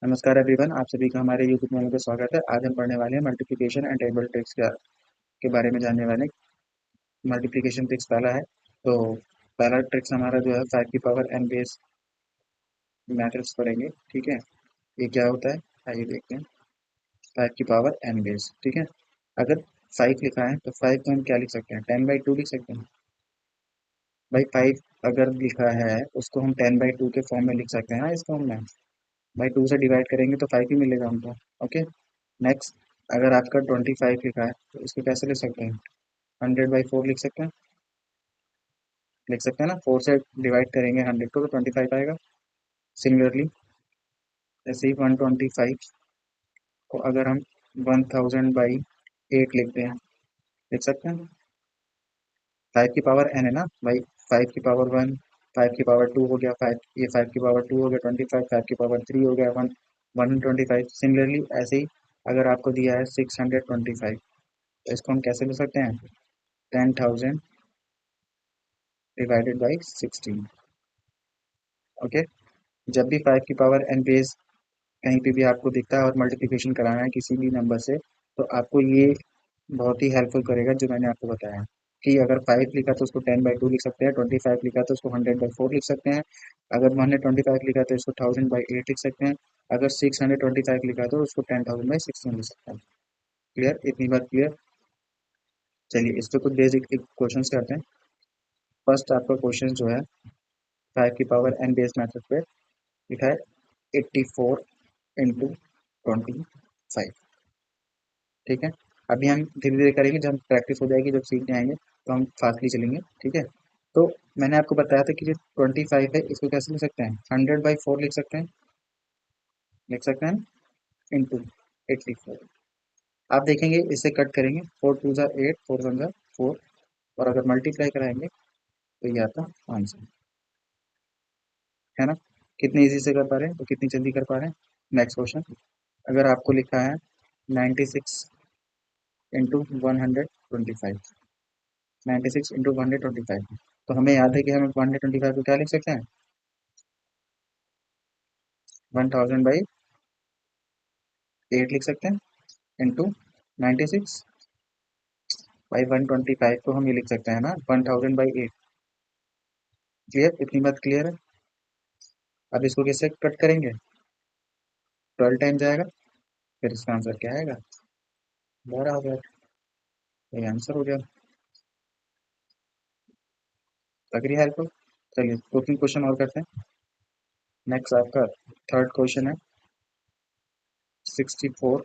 नमस्कार एवरीवन, आप सभी का हमारे यूट्यूब चैनल पर स्वागत है। आज हम पढ़ने वाले हैं मल्टीप्लिकेशन एंड टेबल ट्रिक्स के बारे में जानने वाले हैं। मल्टीप्लिकेशन ट्रिक्स पहला है। तो पहला ट्रिक्स हमारा जो है 5 की पावर एन बेस मैथड्स पढ़ेंगे। ठीक है, ये क्या होता है आइए देखते हैं। 5 की पावर एन बेस, ठीक है। अगर 5 लिखा है तो 5 को हम क्या लिख सकते हैं, 10/2 लिख सकते हैं। भाई 5 अगर लिखा है उसको हम 10/2 के फॉर्म में लिख सकते हैं ना, इस फॉर्म में। भाई 2 से डिवाइड करेंगे तो 5 ही मिलेगा हमको। ओके, नेक्स्ट, अगर आपका 25 लिखा है तो इसको कैसे लिख सकते हैं, 100/4 लिख सकते हैं ना। 4 से डिवाइड करेंगे 100 को तो 25 आएगा। सिमिलरली ऐसे ही 125 को अगर हम 1000/8 लिखते हैं, लिख सकते हैं। 5 की पावर n है ना भाई, 5 की पावर 1, 5 की पावर 2 हो गया, 5 ये 5 की पावर 2 हो गया 25, 5 की पावर 3 हो गया 125। सिमिलरली ऐसे ही अगर आपको दिया है 625 तो इसको हम कैसे लिख सकते हैं, 10,000 डिवाइडेड बाई 16। ओके, जब भी 5 की पावर एन बेस कहीं पे भी आपको दिखता है और मल्टीप्लिकेशन कराना है किसी भी नंबर से, तो आपको ये बहुत ही हेल्पफुल करेगा जो मैंने आपको बताया कि अगर 5 लिखा तो उसको 10/2 लिख सकते हैं, 25 लिखा तो उसको 100/4 लिख सकते हैं, अगर 125 लिखा तो इसको 1000/8 लिख सकते हैं, अगर 625 लिखा तो उसको 10,000/16 लिख सकते हैं। क्लियर, इतनी बात क्लियर। चलिए इस पे कुछ बेसिक क्वेश्चंस करते हैं। फर्स्ट आपका क्वेश्चन जो है 5 की पावर एन बेस मेथड पे लिखा है 84 इंटू 25। ठीक है, अभी हम धीरे धीरे करेंगे, जब प्रैक्टिस हो जाएगी, जब सीखने आएंगे तो हम फास्टली चलेंगे। ठीक है, तो मैंने आपको बताया था कि जो 25 है इसको कैसे लिख सकते हैं, 100/4 लिख सकते हैं इंटू 84। आप देखेंगे इसे कट करेंगे, 4 2 8, 4 1 4, और अगर मल्टीप्लाई कराएंगे तो ये आता आंसर, है ना। कितने इजी से कर पा रहे हैं, तो कितनी जल्दी कर पा रहे हैं। नेक्स्ट क्वेश्चन, अगर आपको लिखा है 96 इंटू 125, 96 इंटू 125, तो हमें याद है कि हम 125 को क्या लिख सकते हैं, 1000/8 लिख सकते हैं इंटू 96 बाई 125 को हम ये लिख सकते हैं ना 1000/8। क्लियर, इतनी बात क्लियर है। अब इसको कैसे कट करेंगे, 12 टाइम जाएगा, फिर इसका आंसर क्या आएगा, 12,000। ये आंसर हो गया। लग रही है हेल्पफुल। चलिए 2 3 क्वेश्चन और करते हैं। नेक्स्ट आपका थर्ड क्वेश्चन है 64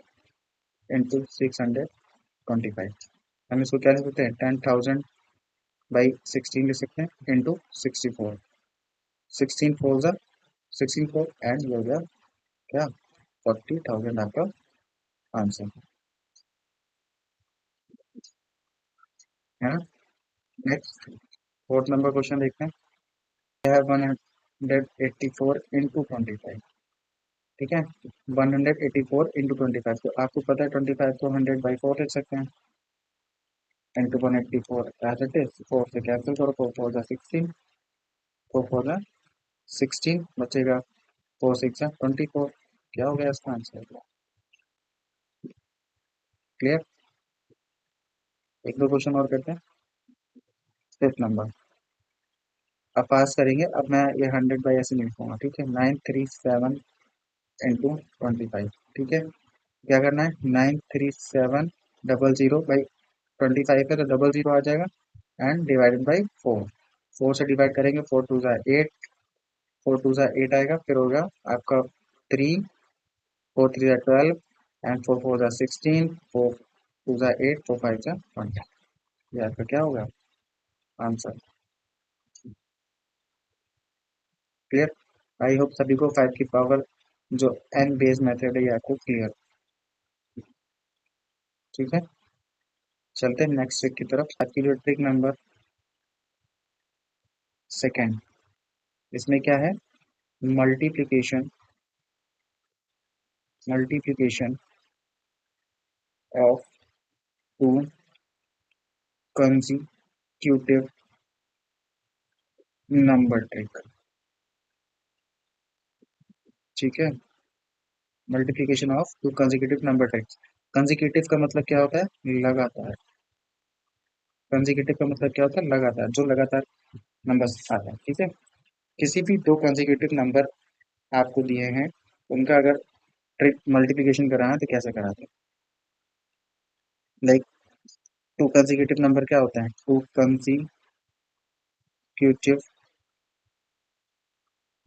इंटू 625। हम इसको क्या लिख सकते हैं, 10,000/16 लिख सकते हैं इंटू 64। 16 4 एंड हो गया क्या, 40,000 आपका आंसर, है ना। नेक्स्ट फोर्थ नंबर क्वेश्चन देखते हैं। है 184 इंटू 25। ठीक है, 184 इंटू 25, तो आपको पता है 25 को 100/4 लिख सकते हैं इंटू 184 एज इट इज। 4 से कैंसिल करो, 4 4 16, 4 4 16 बचेगा, 4 6 24। क्या हो गया इसका आंसर, क्लियर। एक दो क्वेश्चन और करते हैं। फिफ्थ नंबर, अब पास करेंगे। अब मैं ये 100 बाई ऐसे नहीं लिखूंगा, ठीक है। 937 इंटू 25, ठीक है। क्या करना है, 93700/25 है तो डबल जीरो आ जाएगा, एंड डिवाइडेड बाई 4। 4 से डिवाइड करेंगे, 4 2 8, 4 2 8 आएगा, फिर होगा आपका 3, 4 3 12, एंड 4 4 16, 4 2 8, 4 5 20। ये आपका क्या होगा आंसर, क्लियर। आई होप सभी को 5 की पावर जो एन बेस मेथड है ये आपको क्लियर, ठीक है। चलते हैं नेक्स्ट ट्रिक की तरफ। आपकी जो ट्रिक नंबर सेकेंड, इसमें क्या है, multiplication multiplication of to consecutive number trick, ठीक है। Multiplication of to consecutive number types. Consecutive का मतलब क्या होता है? लगातार। कंसेक्यूटिव का मतलब क्या होता है? लगातार, जो लगातार नंबर आता है, ठीक है। किसी भी दो कंसेक्यूटिव नंबर आपको दिए हैं, उनका अगर ट्रिक मल्टीप्लिकेशन कराना है तो कैसे कराते हैं? लाइक टू कंसेक्यूटिव नंबर क्या होता है? टू कंसेक्यूटिव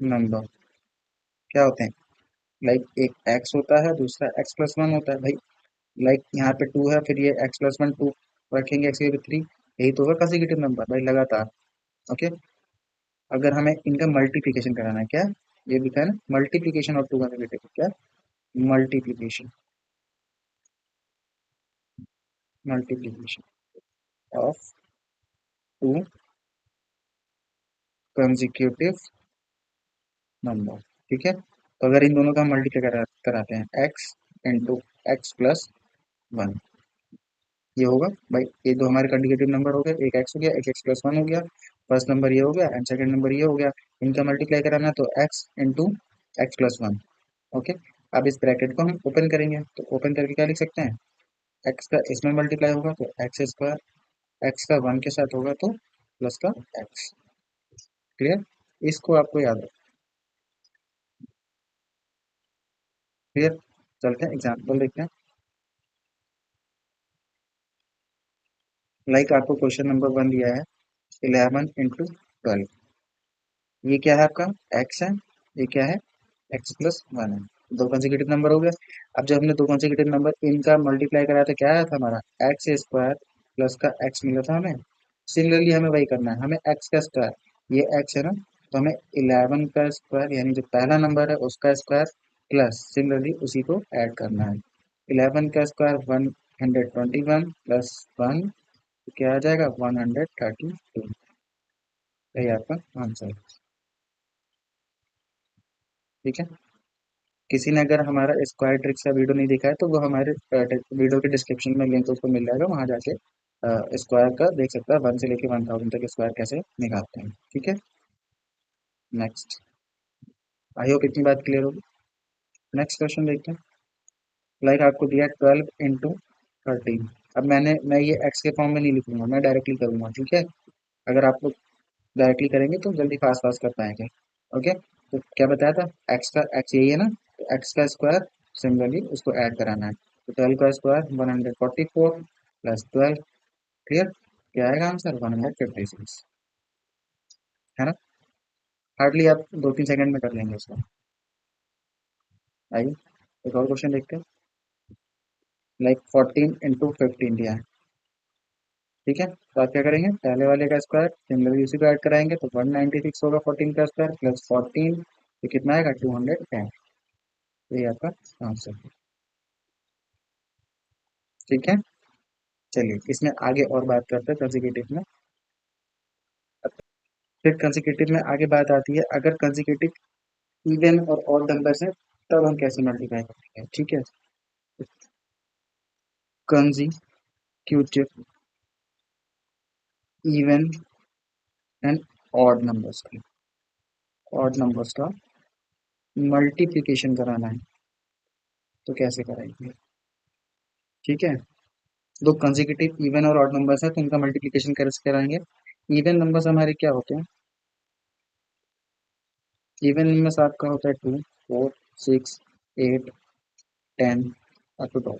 नंबर क्या होते हैं? लाइक एक एक्स होता है, दूसरा एक्स प्लस वन होता है भाई। लाइक यहाँ पे टू है, फिर ये एक्स प्लस वन, टू रखेंगे, एक्स की थ्री, यही तो होगा कंसेक्यूटिव नंबर भाई, लगातार। ओके। अगर हमें इनका मल्टीप्लिकेशन कराना है, क्या ये लिखा है ना, मल्टीप्लिकेशन ऑफ टू कंसेक्यूटिव, क्या? Multiplication, multiplication of to consecutive number, ठीक है। तो अगर इन दोनों का मल्टीप्लाई कराते हैं, x into x plus one, ये होगा भाई, ये दो हमारे कंसेक्यूटिव नंबर हो गए, एक एक्स हो गया, एक एक्स प्लस वन हो गया। फर्स्ट नंबर ये हो गया एंड सेकंड नंबर ये हो गया। इनका मल्टीप्लाई कराना है तो x into x plus one. Okay. अब इस ब्रैकेट को हम ओपन करेंगे, तो ओपन करके क्या लिख सकते हैं? एक्स का इसमें मल्टीप्लाई होगा तो एक्स स्क्वायर, एक्स का वन के साथ होगा तो प्लस का एक्स। क्लियर? इसको आपको याद है। क्लियर? चलते हैं एग्जाम्पल देखते हैं। लाइक आपको क्वेश्चन नंबर वन दिया है, 11 इंटू 12। ये क्या है आपका? एक्स है। ये क्या है? एक्स प्लस वन है। दो कंसेक्यूटिव नंबर हो गया। अब जब हमने दो कंसेक्यूटिव नंबर इनका मल्टीप्लाई कराया तो क्या आया था हमारा? एक्स स्क्वायर प्लस का एक्स मिला था हमें। सिमिलरली हमें वही करना है, हमें एक्स का स्क्वायर, ये एक्स है ना, तो हमें 11 का स्क्वायर यानी जो पहला नंबर है उसका स्क्वायर प्लस सिमिलरली उसी को ऐड करना है। 11 का स्क्वायर 121 प्लस वन, क्या आ जाएगा? 132। यही आपका आंसर है। ठीक है। किसी ने अगर हमारा स्क्वायर ट्रिक्स का वीडियो नहीं देखा है तो वो हमारे वीडियो के डिस्क्रिप्शन में लिंक उसको मिल जाएगा, वहां जाके स्क्वायर का देख सकता है, 1 से लेके 1000 तक स्क्वायर कैसे निकालते हैं। ठीक है। नेक्स्ट। आई होप इतनी बात क्लियर होगी। नेक्स्ट क्वेश्चन देखते हैं। लाइक आपको दिया 12 इंटू 13। अब मैं ये एक्स के फॉर्म में नहीं लिखूंगा, मैं डायरेक्टली करूंगा, ठीक है। अगर आप लोग डायरेक्टली करेंगे तो जल्दी फास्ट फास्ट कर पाएंगे। ओके। तो क्या बताया था? एक्स का एक्स यही है ना, तो एक्स का स्क्वायर सिमिलरली उसको ऐड कराना है। तो 12 का स्क्वायर 144 प्लस 12। क्लियर? क्या आएगा आंसर? 156, है ना। हार्डली आप 2-3 सेकंड में कर लेंगे उसको। आइए एक और क्वेश्चन देखते हैं। लाइक 14 इंटू 15 दिया है, ठीक है। तो आप क्या करेंगे? पहले वाले का स्क्वायर सिमिलरली उसी को ऐड कराएंगे तो 196 होगा, 14 का स्क्वायर प्लस 14, तो कितना आएगा? 210। ये आपका आंसर है। ठीक है। चलिए इसमें आगे और बात करते हैं कंसेक्यूटिव में। फिर कंसेक्यूटिव में आगे बात आती है, अगर कंसेक्यूटिव इवन और ऑड नंबर्स हैं तब हम कैसे मल्टीप्लाई करेंगे, ठीक है। Consecutive even and odd numbers का मल्टीप्लिकेशन कराना है तो कैसे कराएंगे? ठीक है। दो कंसेक्यूटिव इवन और ऑड नंबर्स हैं तो उनका मल्टीप्लिकेशन कैसे कराएंगे? इवन नंबर्स हमारे क्या होते हैं? इवन नंबर्स आपका होता है 2, 4, 6, 8, 10 अप टू 12।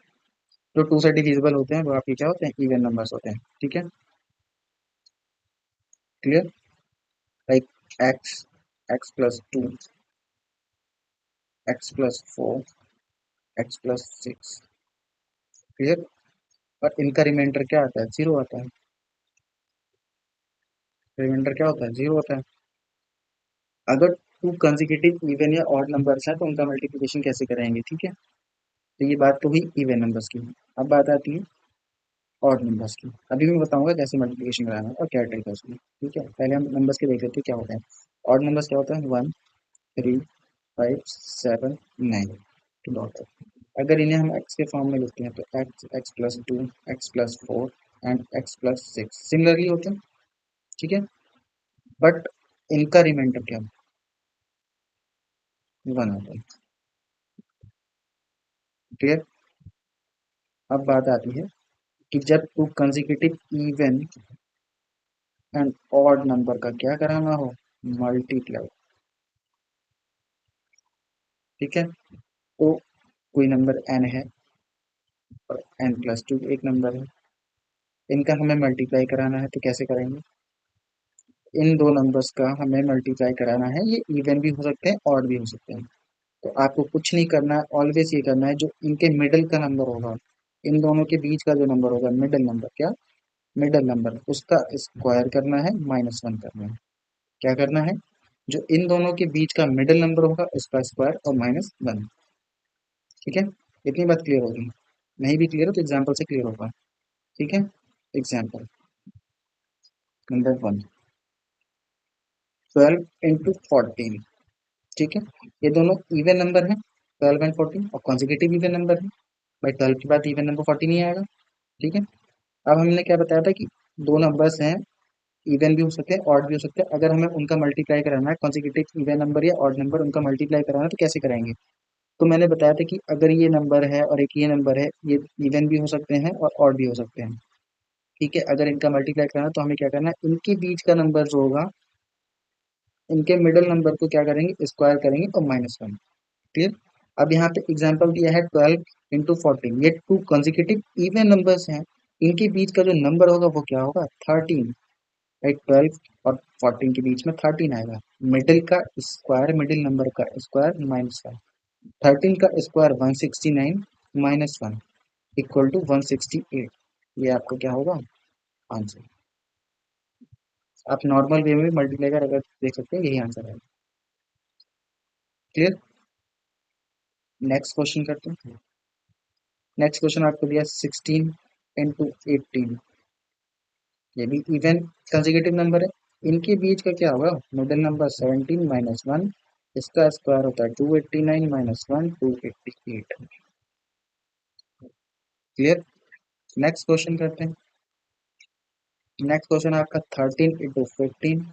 जो टू से डिविजिबल होते हैं वो आपके क्या होते हैं? इवन नंबर्स होते हैं। ठीक है। Clear? Like x, x plus 2, x plus 4, x plus 6। Clear? और इनका रिमाइंडर क्या आता है? जीरो आता है। रिमाइंडर क्या होता है? जीरो होता है। अगर टू कंसेक्यूटिव इवन या ऑड नंबर्स हैं तो उनका मल्टीप्लिकेशन कैसे कराएंगे? ठीक है। तो ये बात तो हुई इवन नंबर्स की। अब बात आती है ऑड नंबर्स की। अभी मैं बताऊंगा कैसे मल्टीप्लिकेशन कराना है और क्या ट्रिक है उसमें। ठीक है। पहले हम नंबर्स के देख लेते हैं क्या होता है। ऑड नंबर्स क्या होता है? 1, 3, 5, 7, 9 टू डॉट। अगर इन्हें हम एक्स के फॉर्म में लिखते हैं तो x, x plus 2, x plus 4 and x plus 6 similarly होते हैं। ठीक है। बट इनका रिमाइंडर क्या? वन होता है। क्लियर। अब बात आती है कि जब to consecutive even and odd number का क्या कराना हो, मल्टीप्लाई। ठीक है, तो कोई नंबर n है और n+2 एक नंबर है, इनका हमें मल्टीप्लाई कराना है, तो कैसे करेंगे? इन दो नंबर्स का हमें मल्टीप्लाई कराना है, ये इवन भी हो सकते हैं ऑड भी हो सकते हैं। तो आपको कुछ नहीं करना है, ऑलवेज ये करना है जो इनके मिडिल का नंबर होगा, इन दोनों के बीच का जो नंबर होगा मिडिल नंबर, क्या मिडिल नंबर, उसका स्क्वायर करना है, -1 करना है। क्या करना है? जो इन दोनों के बीच का मिडिल नंबर होगा उसका स्क्वायर और -1। ठीक है, इतनी बात क्लियर होगी। नहीं भी क्लियर हो तो एग्जाम्पल से क्लियर होगा। ठीक है, एग्जाम्पल नंबर 1, 12 × 14। ठीक है, ये दोनों इवन नंबर है, 12 और 14, और कॉन्जिक्यूटिव इवन नंबर है। भाई 12 के बाद इवन नंबर 14 ही आएगा। ठीक है, अब हमने क्या बताया था कि दो नंबर्स हैं, इवन भी हो सकते हैं ऑड भी हो सकते हैं, अगर हमें उनका मल्टीप्लाई कराना है, कॉन्जिक्यूटिव इवन नंबर या ऑड नंबर उनका मल्टीप्लाई कराना है, तो कैसे कराएंगे? तो मैंने बताया था कि अगर ये नंबर है और एक ये नंबर है, ये इवन भी हो सकते हैं और ऑड भी हो सकते हैं। ठीक है, अगर इनका मल्टीप्लाई करना है तो हमें क्या करना है, इनके बीच का नंबर जो होगा, इनके मिडिल नंबर को क्या करेंगे, स्क्वायर करेंगे और -1। क्लियर। अब यहाँ पे एग्जांपल दिया है 12 × 14, ये टू कंसेक्यूटिव इवन नंबर्स हैं, इनके बीच का जो नंबर होगा वो क्या होगा, 13। राइट, 12 और 14 के बीच में 13 आएगा। मिडिल का स्क्वायर, मिडिल नंबर का स्क्वायर -1, 13 का स्क्वायर 169 -1 =168। ये आपको क्या होगा, आंसर। आप नॉर्मल वे में मल्टीप्लाई कर अगर देख सकते हैं, यही आंसर है। क्लियर। नेक्स्ट क्वेश्चन करते हैं। नेक्स्ट क्वेश्चन आपको दिया 16 × 18, ये भी इवन कंसेक्यूटिव नंबर है, इनके बीच का क्या होगा, मिडिल नंबर 17 -1, इसका स्क्वायर होता है 289 -1 288। क्लियर। नेक्स्ट क्वेश्चन करते हैं। नेक्स्ट क्वेश्चन आपका 13 × 15,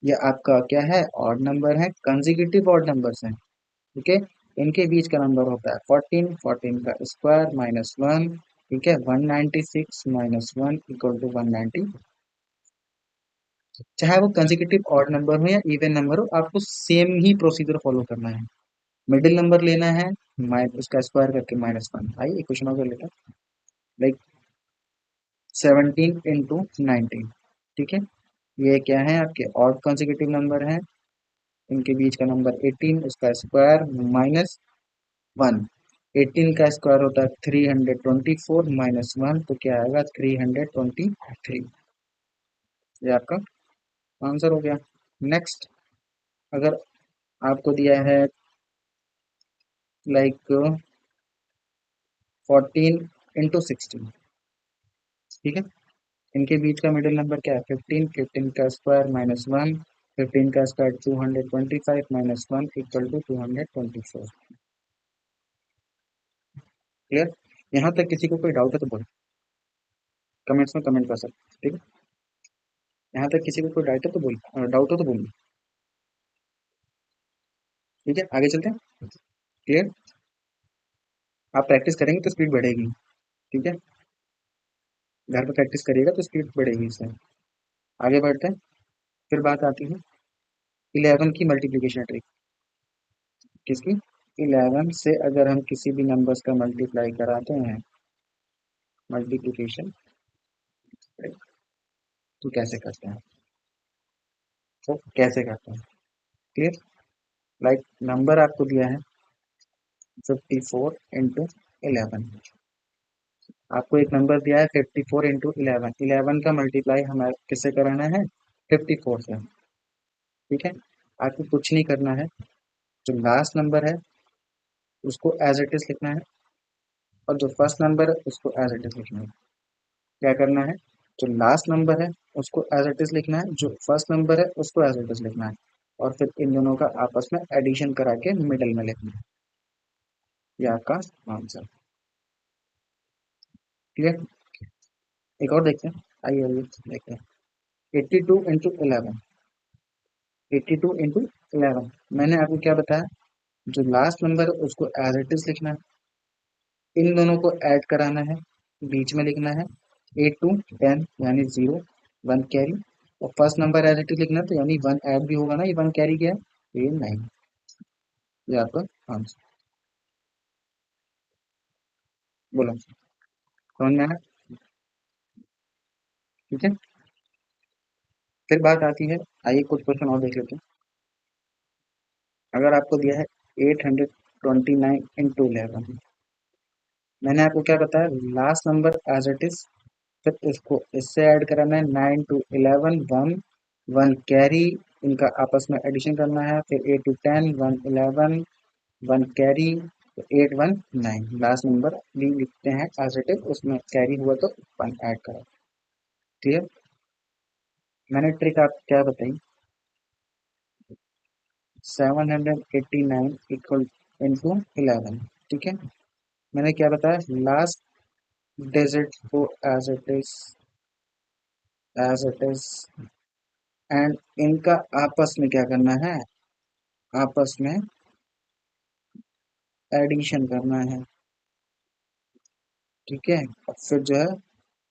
ये आपका क्या है, ऑड नंबर है, कंसेक्यूटिव ऑड नंबर्स हैं। ठीक है, इनके बीच का नंबर होता है 14, 14 का स्क्वायर -1। ठीक है, 196 -1 =190। चाहे वो कंसेक्यूटिव ऑड नंबर हो या इवन नंबर हो, आपको सेम ही प्रोसीजर फॉलो करना है। मिडिल नंबर लेना है, उसका स्क्वायर करके -1। आइए एक क्वेश्चन और कर लेते हैं। लाइक 17 × 19। ठीक है, ये क्या है, आपके ऑड कंसेक्यूटिव नंबर है, इनके बीच का नंबर 18, उसका स्क्वायर -1। 18 का स्क्वायर होता है 324 -1, तो क्या आएगा, 323। ये आपका आंसर हो गया। नेक्स्ट, अगर आपको दिया है लाइक 14 × 16। ठीक है, इनके बीच का मिडिल नंबर क्या है, 15, 15 का स्क्वायर -1, 15 का स्क्वायर 225 -1 =224। क्लियर। यहाँ तक किसी को कोई डाउट है तो बोलो, कमेंट्स में कमेंट कर सकते। ठीक है, यहाँ तक किसी को कोई डाउट है तो बोल, डाउट हो तो बोलिए। ठीक है, आगे चलते हैं। क्लियर। आप प्रैक्टिस करेंगे तो स्पीड बढ़ेगी। ठीक है, घर पे प्रैक्टिस करिएगा तो स्पीड बढ़ेगी इससे। आगे बढ़ते हैं। फिर बात आती है 11 की मल्टीप्लीकेशन ट्रिक। किसकी? 11 से अगर हम किसी भी नंबर्स का मल्टीप्लाई कराते हैं, मल्टीप्लीकेशन, तो कैसे करते हैं, तो कैसे करते हैं। क्लियर। लाइक नंबर आपको दिया है 54 × 11। आपको एक नंबर दिया है 54 × 11, 11 का मल्टीप्लाई हमें किससे कराना है, 54 से। ठीक है, आपको कुछ नहीं करना है, जो लास्ट नंबर है उसको एज इट इज लिखना है, और जो फर्स्ट नंबर है उसको एज इट इज लिखना है। क्या करना है, जो लास्ट नंबर है उसको एज इट इज लिखना है, जो फर्स्ट नंबर है उसको एज इट इज लिखना है, और फिर इन दोनों का आपस में एडिशन करा के मिडिल में लिखना है। ये आपका आंसर। क्लियर। एक और देखते हैं, आइए आइए देखते हैं। 82 × 11, 82 × 11, मैंने आपको क्या बताया, जो लास्ट नंबर है उसको एज इट इज लिखना है, इन दोनों को ऐड कराना है, बीच में लिखना है 8 to 10 यानी 0 1 कैरी, और first number as it is लिखना है, तो यानी 1 ऐड भी होगा ना, ये 1 कैरी गया है, ये 9, ये आपका आंसर। बोलो, समझ में आया? ठीक है, फिर बात आती है, आइए कुछ क्वेश्चन और देख लेते हैं। अगर आपको दिया है 829 into 11, मैंने आपको क्या बताया, last number as it is, फिर इसको इससे ऐड कराना है, 9 to 11 1 1 कैरी, इनका आपस में एडिशन करना है, फिर 8 to 10 1 11 1 कैरी, 8 1 9, लास्ट नंबर भी लिखते हैं एज इट इज, उसमें कैरी हुआ तो 1 ऐड करा। क्लियर? मैंने ट्रिक आप क्या बताई, 789 इक्वल इंटू 11, ठीक है। मैंने क्या बताया, लास्ट डिजिट को एज इट इज एंड इनका आपस में क्या करना है, आपस में एडिशन करना है, ठीक है। और फिर जो है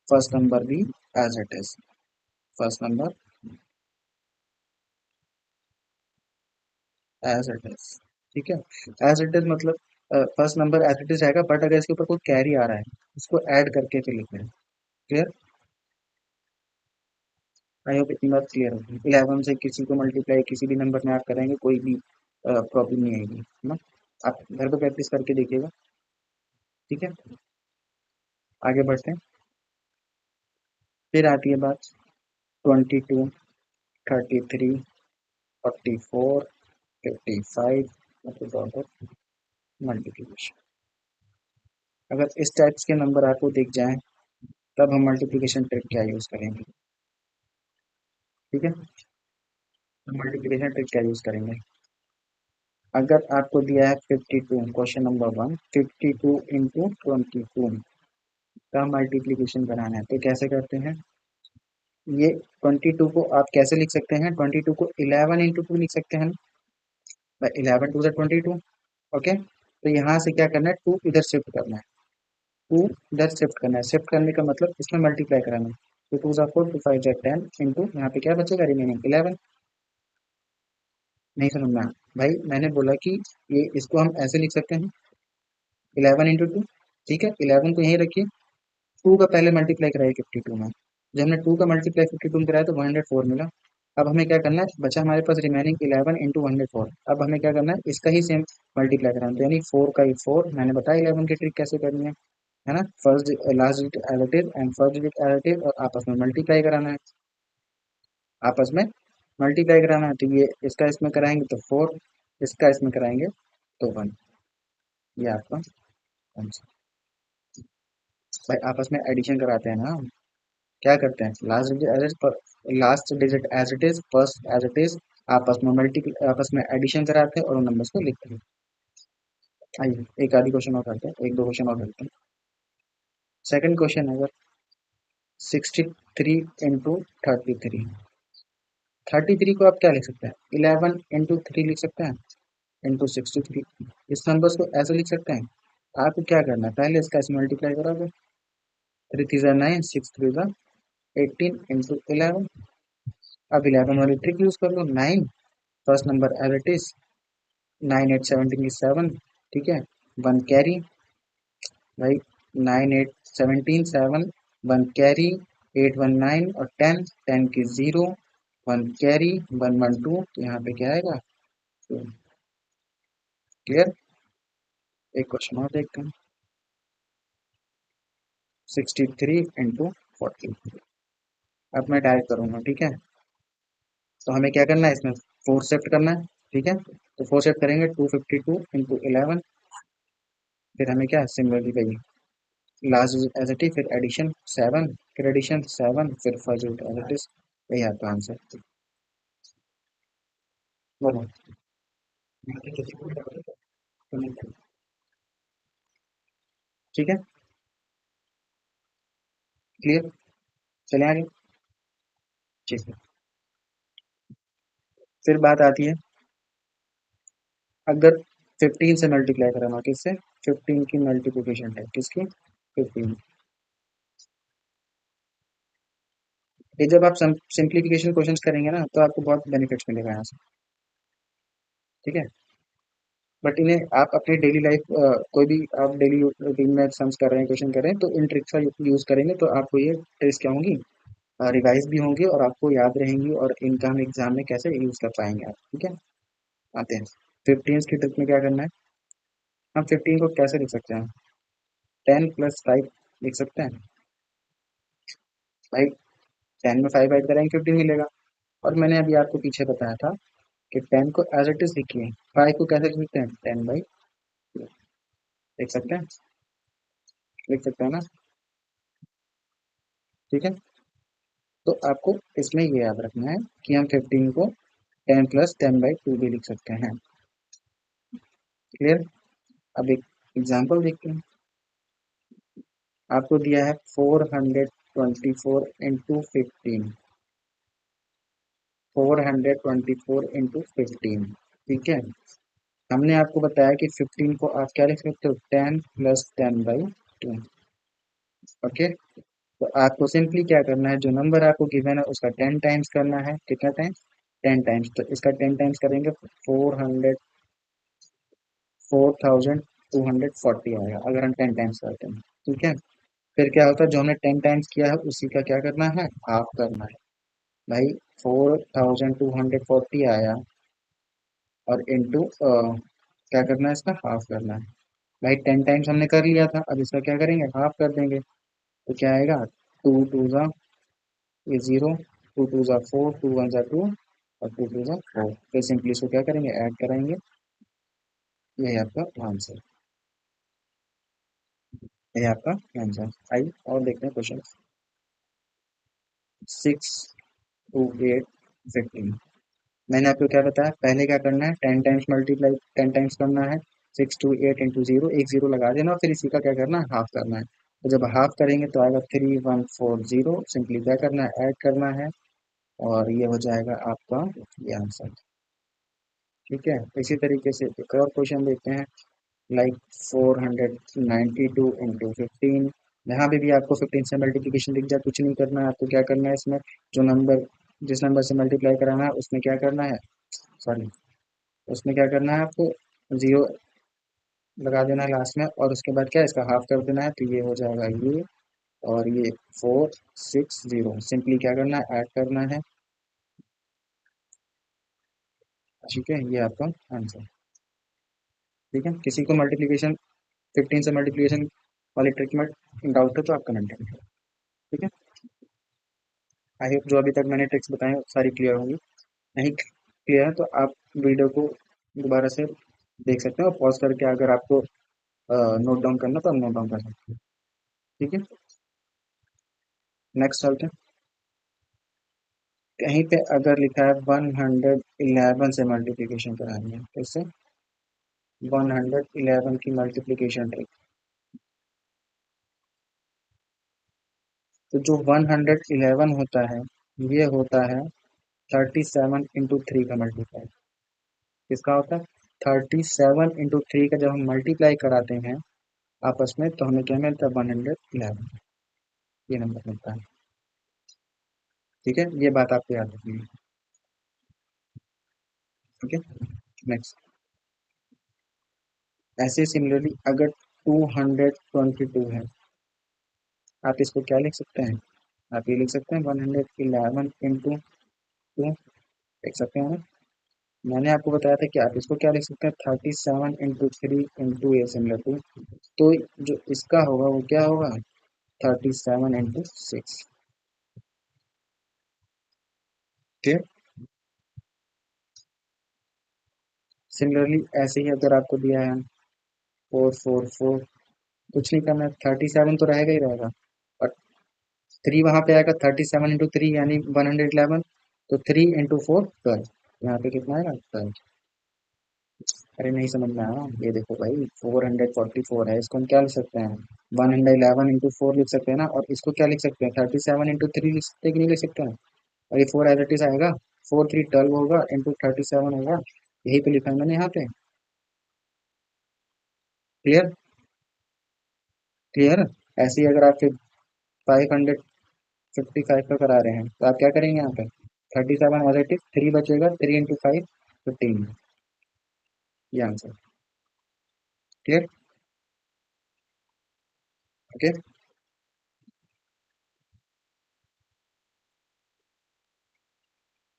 फर्स्ट नंबर भी as it is, first number as it is, ठीक है। एज इट इज मतलब first number as it is आएगा, बट अगर इसके ऊपर कोई कैरी आ रहा है, उसको ऐड करके फिर लिखना है। क्लियर? आई होप इतनी बात क्लियर होगी। 11 से किसी को मल्टीप्लाई किसी भी नंबर में आप करेंगे, कोई भी प्रॉब्लम नहीं आएगी, है ना। आप घर पे प्रैक्टिस करके देखिएगा, ठीक है। आगे बढ़ते हैं, फिर आती है बात 22 33 44 55 मल्टीप्लीकेशन। अगर इस टाइप्स के नंबर आपको दिख जाएं, तब हम मल्टीप्लिकेशन ट्रिक क्या यूज करेंगे, ठीक है। मल्टीप्लिकेशन ट्रिक क्या यूज करेंगे, अगर आपको दिया है 52, क्वेश्चन नंबर 1, 52 into 22 का मल्टीप्लिकेशन बनाना है, तो कैसे करते हैं, ये 22 को आप कैसे लिख सकते हैं, 22 को 11 into 2 लिख सकते हैं, 11 2 22, ओके। तो यहाँ से क्या करना है, 2 इधर शिफ्ट करना है, 2 इधर शिफ्ट करना है, शिफ्ट करने का मतलब इसमें मल्टीप्लाई कराना है, तो 2 4 2 5 10 इंटू यहाँ पे क्या बचेगा, रिमेनिंग 11। नहीं समझना भाई, मैंने बोला कि ये इसको हम ऐसे लिख सकते हैं, 11 into 2, ठीक है। 11 को यहीं रखिए, 2 का पहले मल्टीप्लाई कराइए 52 में, जब हमने 2 का मल्टीप्लाई 52 में कराया तो 104 मिला। अब हमें क्या करना है, बचा हमारे पास रिमेनिंग 11 into 104, अब हमें क्या करना है, इसका ही सेम मल्टीप्लाई कराना है, तो यानी 4 का ही 4, मैंने बताया 11 की ट्रिक कैसे करनी है ना। First last digit as it is and first digit as it is, और आपस में मल्टीप्लाई कराना है, आपस में मल्टीप्लाई कराना है, तो ये इसका इसमें कराएंगे तो 4, इसका इसमें कराएंगे तो 1, ये आपका आंसर। भाई आपस में एडिशन कराते हैं ना, क्या करते हैं, last digit as it is, first as it is, आपस में आपस में एडिशन कराते हैं और उन नंबर्स को लिखते हैं। आइए एक आधी क्वेश्चन और करते हैं, एक दो क्वेश्चन और करते हैं। सेकंड क्वेश्चन है, अगर 63 into 33, 33 को आप क्या लिख सकते हैं, 11 into 3 लिख सकते हैं, इंटू 63, इस नंबर्स को ऐसे लिख सकते हैं। आपको क्या करना है, पहले इसका इसमें मल्टीप्लाई करा दो, 3 3 9 6 3 18 इंटू 11, अब 11 वाली ट्रिक यूज कर लो, 9 first number as it is, 9 8 17 ठीक है, 1 कैरी, भाई 9 8 17 7, 1 कैरी, 8 1 9 और 10 10 की 0, 1 कैरी, 1 1 2, तो यहाँ पे क्या आएगा, क्लियर। एक क्वेश्चन और देखते हैं, 63 into 40, अब मैं डायरेक्ट करूंगा, ठीक है। तो हमें क्या करना है, इसमें 4 शिफ्ट करना है, ठीक है। तो 4 शिफ्ट करेंगे, 252 into 11, फिर हमें क्या सिमिलरली भाई लास्ट एज इट इज, फिर एडिशन 7, फिर एडिशन 7, फिर फर्स्ट एज इट इज, यही आपका आंसर। बोलो, ठीक है, क्लियर, चले आगे, ठीक है। फिर बात आती है, अगर 15 से मल्टीप्लाई कराना, किससे? 15 की मल्टीप्लिकेशन है, किसकी? 15। ये जब आप सिंप्लीफिकेशन क्वेश्चंस करेंगे ना तो आपको बहुत बेनिफिट्स मिलेगा यहाँ से। ठीक है। बट इन्हें आप अपने डेली लाइफ, कोई भी आप डेली रूटीन में सम्स कर रहे हैं, क्वेश्चन कर रहे हैं, तो इन ट्रिक्स का यूज करेंगे तो आपको ये ट्रिक्स क्या होंगी, रिवाइज भी होंगी और आपको याद रहेंगी, और इनका हम एग्जाम में कैसे यूज कर पाएंगे आप। ठीक है। आते हैं 15 की ट्रिक में क्या करना है। हम 15 को कैसे लिख सकते हैं? 10 + 5 लिख सकते हैं। भाई 10 में 5 ऐड करेंगे 15 मिलेगा। और मैंने अभी आपको पीछे बताया था कि 10 को एज इट इज लिखिए, 5 को कैसे लिख सकते हैं? 10/2 लिख सकते हैं, लिख सकते हैं ना। ठीक है। तो आपको इसमें ये याद रखना है कि हम 15 को 10 + 10/2 भी लिख सकते हैं। क्लियर? अब एक एग्जाम्पल देखते हैं। आपको दिया है 424 × 15, 424 × 15। ठीक है। हमने आपको बताया कि 15 को आप क्या लिख सकते हो? 10 + 10/2। ओके। तो आपको सिंपली क्या करना है, जो नंबर आपको गिवन है उसका 10 टाइम्स करना है। कितना टाइम्स? 10 टाइम्स। तो इसका 10 टाइम्स करेंगे 4240 आएगा अगर हम 10 टाइम्स करते हैं। ठीक है। फिर क्या होता है, जो हमने 10 टाइम्स किया है उसी का क्या करना है, हाफ करना है। भाई 4240 आया और इंटू क्या करना है, इसका हाफ करना है। भाई 10 टाइम्स हमने कर लिया था, अब इसका क्या करेंगे, हाफ कर देंगे। तो क्या आएगा, 2 2 ये 0, 2 2 4, 2 1 2 और 2 2 4। फिर सिंपली इसको क्या करेंगे, ऐड कराएंगे। यही आपका आंसर, यही आपका आंसर। आइए और देखते हैं क्वेश्चन। 6 2 8 15। मैंने आपको क्या बताया, पहले क्या करना है, 10 टाइम्स मल्टीप्लाई, 10 टाइम्स करना है। 6 2 8 × 0, एक जीरो लगा देना और फिर इसी का क्या करना है, हाफ करना है। तो जब हाफ करेंगे तो आएगा 3140। सिंपली क्या करना है, ऐड करना है, और ये हो जाएगा आपका ये आंसर। ठीक है। इसी तरीके से एक और क्वेश्चन देखते हैं, लाइक 492 × 15। यहाँ पे भी आपको 15 से मल्टीप्लिकेशन दिख जाए, कुछ नहीं करना है आपको। क्या करना है इसमें, जो नंबर, जिस नंबर से मल्टीप्लाई कराना है उसमें क्या करना है, सॉरी, उसमें क्या करना है आपको, जीरो लगा देना है लास्ट में, और उसके बाद क्या, इसका हाफ कर देना है। तो ये हो जाएगा ये, और ये 460। सिंपली क्या करना है, ऐड करना है। ठीक है, ये आपका आंसर। ठीक है। किसी को मल्टीप्लिकेशन 15 से मल्टीप्लिकेशन वाली ट्रिक में डाउट है तो आप कमेंट करें। ठीक है। आई होप जो अभी तक मैंने ट्रिक्स बताए हैं सारी क्लियर होंगी। नहीं क्लियर है तो आप वीडियो को दोबारा से देख सकते हैं, और पॉज करके अगर आपको नोट डाउन करना तो आप नोट डाउन कर सकते हैं। ठीक है। नेक्स्ट चलते हैं। कहीं पे अगर लिखा है 111 से मल्टीप्लिकेशन करानी है, कैसे? 111 की मल्टीप्लिकेशन ट्रिक। तो जो 111 होता है, ये होता है 37 × 3 का मल्टीप्लाई। किसका होता है? 37 × 3 का जब हम मल्टीप्लाई कराते हैं आपस में, तो हमें क्या मिलता है, 111। ये नंबर मिलता है। ठीक है, ये बात आपको याद रखनी है। ठीक है। नेक्स्ट, ऐसे सिमिलरली अगर 222 है, आप इसको क्या लिख सकते हैं, आप ये लिख सकते हैं 111 × 2। लिख सकते हैं ना। मैंने आपको बताया था कि आप इसको क्या लिख सकते हैं, 37 × 3 × ए सिमिलर टू। तो जो इसका होगा वो क्या होगा, 37 × 6। ठीक है। सिमिलरली ऐसे ही अगर आपको दिया है 4 4 4, कुछ नहीं करना है, 37 तो रहेगा ही रहेगा, और 3 वहां पे आएगा, 37 × 3 यानी 111। तो 3 × 4 12। यहाँ पे कितना आएगा, 12। अरे नहीं समझ में आया, ये देखो भाई 444 है, इसको हम क्या लिख सकते हैं, 111 × 4 लिख सकते हैं ना, और इसको क्या लिख सकते हैं, 37 × 3 लिख सकते हैं कि नहीं लिख सकते हैं। और ये 4 एज इट इज आएगा, 4 3 12 होगा, इंटू 37 होगा। यही तो लिखा है मैंने यहाँ पे। क्लियर? क्लियर? ऐसे ही अगर आप फिर 555 का करा रहे हैं तो आप क्या करेंगे यहाँ पे? 37 पॉजिटिव, 3 बचेगा, 3 × 5 15, ये आंसर। क्लियर? ओके।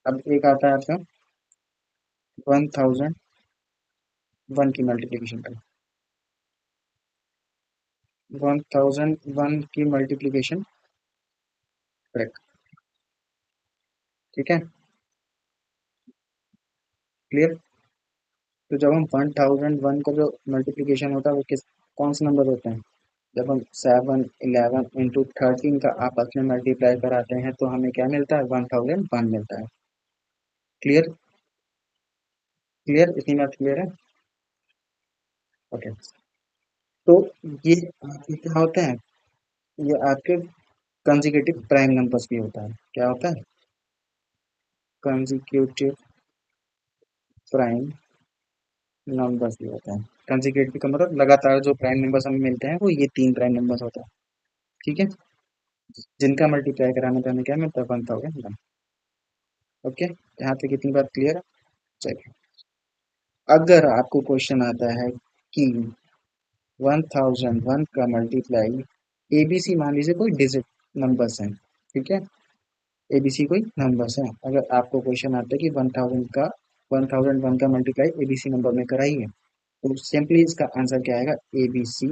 अब एक आता है आपका 1001 की मल्टीप्लीकेशन का। 1001 की मल्टीप्लीकेशन करेक्ट। ठीक है। क्लियर? तो जब हम 1001 का जो मल्टीप्लीकेशन होता है वो किस कौन से नंबर होते हैं? जब हम 7 11 × 13 का आपस में मल्टीप्लाई कराते हैं तो हमें क्या मिलता है? 1001 मिलता है। क्लियर? क्लियर? इतनी बात क्लियर है? ओके। तो ये आपके क्या होते हैं? ये आपके कंसेक्यूटिव प्राइम नंबर्स भी होता है। क्या होता है? कंसेक्यूटिव प्राइम नंबर्स भी होते हैं। कंसेक्यूटिव का मतलब लगातार जो प्राइम नंबर्स हमें मिलते हैं वो ये 3 प्राइम नंबर्स होता है। ठीक है। जिनका मल्टीप्लाई कराने पे हमें क्या मिलता है? 1001। ओके, यहाँ तक कितनी बात क्लियर है? चलिए, अगर आपको क्वेश्चन आता है कि 1001 का मल्टीप्लाई एबीसी, मान लीजिए कोई डिजिट नंबर्स हैं, ठीक है, एबीसी कोई नंबर्स हैं, अगर आपको क्वेश्चन आता है कि 1001 का मल्टीप्लाई एबीसी नंबर में कराइए, तो सिंपली इसका आंसर क्या आएगा? एबीसी,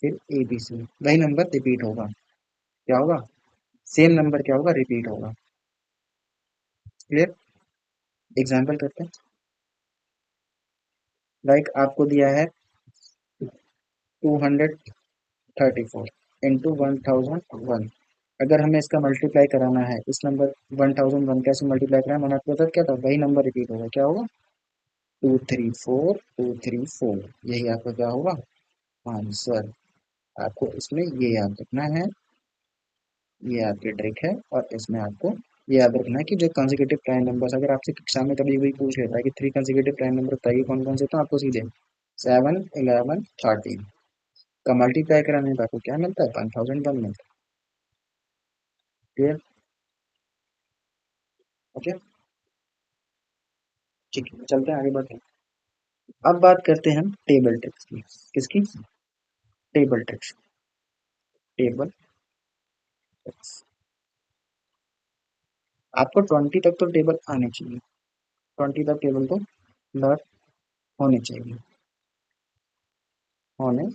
फिर एबीसी, वही नंबर रिपीट होगा। क्या होगा? सेम नंबर क्या होगा? रिपीट होगा। क्लियर? एग्जाम्पल करते हैं। लाइक आपको दिया है 234 इंटू 1001। अगर हमें इसका मल्टीप्लाई कराना है, इस नंबर 1001 कैसे मल्टीप्लाई कराना है, मैंने आपको बताया क्या था? वही नंबर रिपीट होगा। क्या होगा? 234 यही आपका क्या होगा? आंसर। आपको इसमें ये याद रखना है, ये आपकी ट्रिक है, और इसमें आपको ये याद रखना है कि जो कंसेक्यूटिव प्राइम नंबर्स, अगर आपसे कक्षा में कभी भी पूछ लेता है कि 3 कंसेक्यूटिव प्राइम नंबर बताइए कौन कौन से, तो आपको सीधे 7 11 13 का मल्टीप्लाई कराने पर आपको क्या मिलता है? 1001 मिलता है। क्लियर? ओके। ठीक है, चलते हैं आगे बढ़ते हैं। अब बात करते हैं हम टेबल ट्रिक्स की। किसकी? Table tricks. Table tricks. आपको 20 तक तो टेबल आने चाहिए, 20 तक टेबल तो लर्न होने चाहिए, होने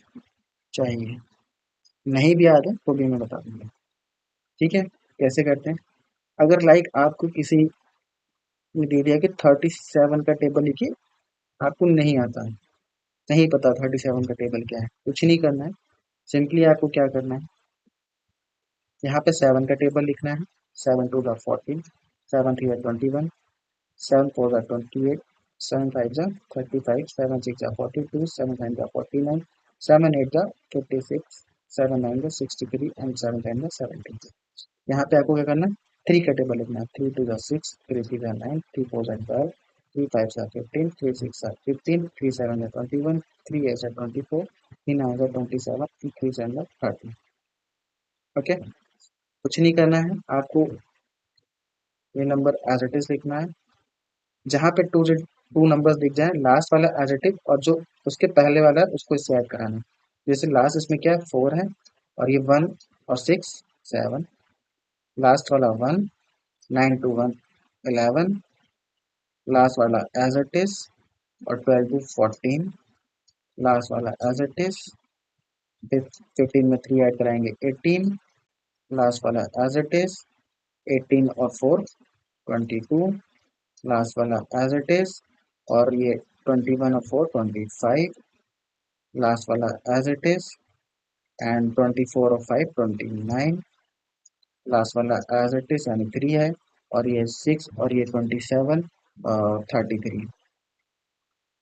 चाहिए। नहीं भी याद है तो भी मैं बता दूंगा। ठीक है, कैसे करते हैं? अगर लाइक आपको किसी ने दे दिया कि 37 का टेबल लिखिए, आपको नहीं आता है, नहीं पता 37 का टेबल क्या है, कुछ नहीं करना है। सिंपली आपको क्या करना है? यहाँ पे 7 का टेबल लिखना है। 7 2 = 14, 7 3 = 21, 7 4 = 28, 7 5 = 35, 7 6 = 42, 7 9 = 49, 7 8 = 56, 7 9 = 63 एंड 7 10 = 70। यहाँ पे आपको क्या करना है? 3 का टेबल लिखना है। 3 2 = 6, 3 3 = 9, 3 4 = 12, 3 5 = 15, 3 6 = 15, 3 7 = 21, 3 8 = 24, 3 9 = 27, 3 10 = 30। ओके, कुछ नहीं करना है आपको, ये नंबर एज इट इज लिखना है। जहाँ पे टू नंबर्स दिख जाए, लास्ट वाला एज इट इज, और जो उसके पहले वाला है उसको इससे ऐड कराना है। जैसे लास्ट इसमें क्या है? 4 है, और ये 1 और 6 7, लास्ट वाला 1, 9 to 1 11, लास्ट वाला एज इट इज, और 12 to 14, लास्ट वाला एज इट इज, 15 में 3 ऐड कराएंगे 18, लास्ट वाला एज इट इज, 18 और 4 22, लास्ट वाला एज इट इज, और ये 21 और 4 25, लास्ट वाला एज इट इज, एंड 24 और 5 29, लास्ट वाला एज इट इज यानी 3 है, और ये 6 और ये 27 33,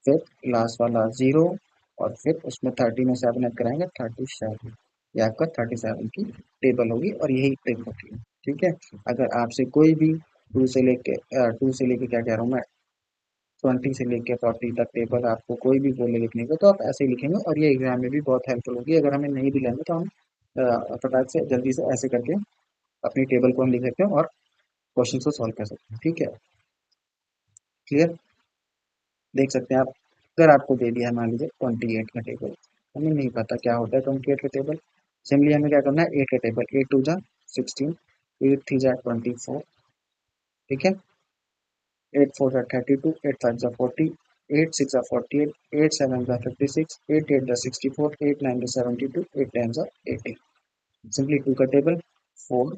फिर लास्ट वाला 0, और फिर उसमें 30 में 7 ऐड कराएंगे 37। ये आपका 37 की टेबल होगी, और यही ट्रिक होती है। ठीक है, अगर आपसे कोई भी टू से लेके क्या कह रहा हूँ मैं, 20 से लेकर 40 तक टेबल आपको कोई भी बोले लिखने को तो आप ऐसे ही लिखेंगे, और ये एग्जाम में भी बहुत हेल्पफुल होगी। अगर हमें नहीं भी लेंगे तो हम फटाक से जल्दी से ऐसे करके अपनी टेबल को हम लिख सकते हैं और क्वेश्चन को सॉल्व कर सकते हैं। ठीक है, क्लियर। देख सकते हैं आप, अगर आपको दे दिया है मान लीजिए 28 का टेबल, हमें नहीं पता क्या होता है 28 का टेबल, सिंपली हमें क्या करना है 8 का टेबल, 8 टू जा 16, 8 थ्री जा 24, ठीक है, 8 4 जा 32, 8 5 जा 40, 8 6 जा 48, 8 7 जा 56, 8 8 जा 64, 8 9 जा 72, 8 10 जा 80। सिंपली 2 का टेबल, 4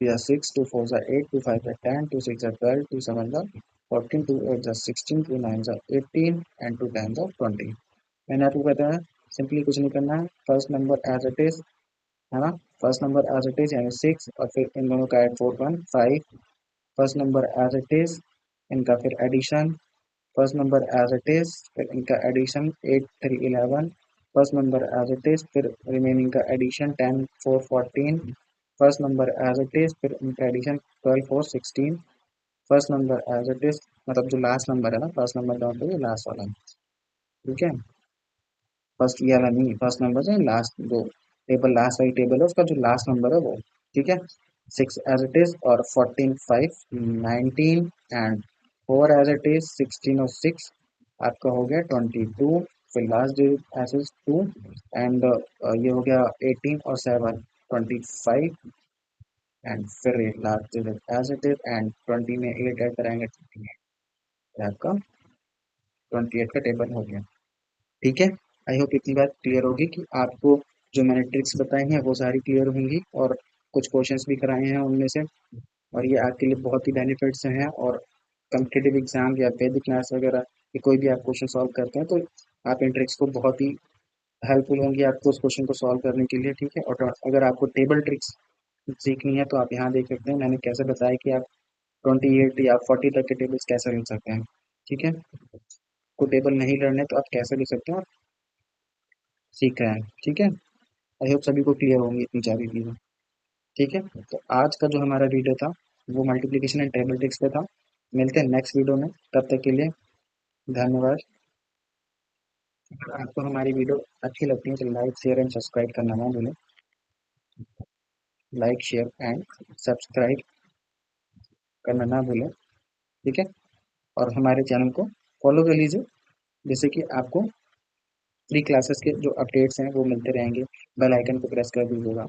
या 6, 2 4 जा 8, 2 5 जा 10, 2 6 जा 12, 2 7 जा 14, 2 8 जा 16, 2 9 जा 18 एंड 2 10 जा 20। मैंने आपको बताया सिंपली कुछ नहीं करना है, first number as it is, है ना, first number as it is यानी 6, और फिर इन दोनों का add 4 1 5, first number as it is, इनका फिर addition, first number as it is, फिर इनका addition 8 3 11, first number as it is, फिर रिमेनिंग का addition 10 4 14, first number as it is, फिर इनका addition 12 4 16, first number as it is, मतलब जो लास्ट नंबर है ना, फर्स्ट नंबर डाउन तो ये लास्ट वाला, ठीक है, फर्स्ट ये वाला नहीं, फर्स्ट नंबर से लास्ट जो टेबल, लास्ट वाली टेबल है उसका जो लास्ट नंबर है वो, ठीक है, 6 एज इट इज, और 14 5 19, एंड 4 एज इट इज, 16 और 6 आपका हो गया 22, फिर last digit as is 2, and ये हो गया 18 और 7 25, एंड फिर last digit as it is, and 20 में 8 ऐड कराएंगे, 28 आपका 28 का टेबल हो गया। ठीक है, आई होप इतनी बात क्लियर होगी कि आपको जो मैंने ट्रिक्स बताई हैं वो सारी क्लियर होंगी, और कुछ क्वेश्चंस भी कराए हैं उनमें से, और ये आपके लिए बहुत ही बेनिफिट्स हैं। और कम्पिटेटिव एग्जाम या वैदिक क्लास वगैरह ये कोई भी आप क्वेश्चन सॉल्व करते हैं तो आप इन ट्रिक्स को बहुत ही हेल्पफुल होंगी आपको उस क्वेश्चन को सॉल्व करने के लिए। ठीक है, और अगर आपको टेबल ट्रिक्स सीखनी है तो आप यहाँ देख सकते हैं मैंने कैसे बताया कि आप 28 या 40 तक के टेबल्स कैसे लिख सकते हैं। ठीक है, को टेबल नहीं लर्न है तो आप कैसे लिख सकते हैं और सीख रहे हैं। ठीक है, आई होप सभी को क्लियर होंगी इतनी सारी चीज़ें। ठीक है, तो आज का जो हमारा वीडियो था वो मल्टीप्लिकेशन एंड टेबल ट्रिक्स पे था। मिलते हैं नेक्स्ट वीडियो में, तब तक के लिए धन्यवाद। अगर आपको हमारी वीडियो अच्छी लगती है तो लाइक शेयर एंड सब्सक्राइब करना ना भूलें। लाइक शेयर एंड सब्सक्राइब करना ना भूलें, ठीक है, और हमारे चैनल को फॉलो कर लीजिए, जिससे कि आपको फ्री क्लासेस के जो अपडेट्स हैं वो मिलते रहेंगे। बेल आइकन को प्रेस कर दीजिएगा।